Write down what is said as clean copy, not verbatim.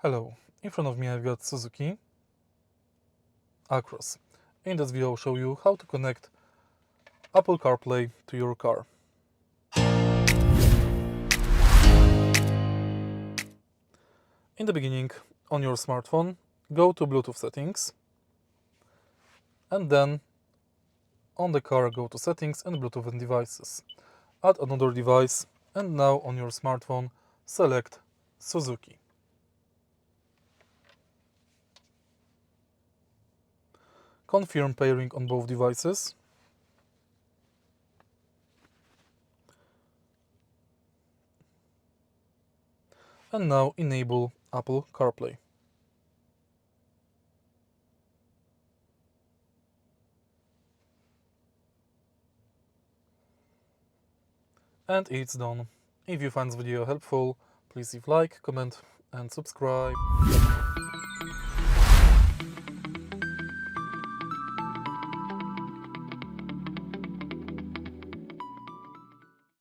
Hello, in front of me I've got Suzuki Across. In this video I'll show you how to connect Apple CarPlay to your car. In the beginning, on your smartphone, go to Bluetooth settings, and then on the car go to settings and Bluetooth and devices. Add another device, and now on your smartphone select Suzuki. Confirm pairing on both devices. And now enable Apple CarPlay. And it's done. If you find this video helpful, please leave like, comment and subscribe.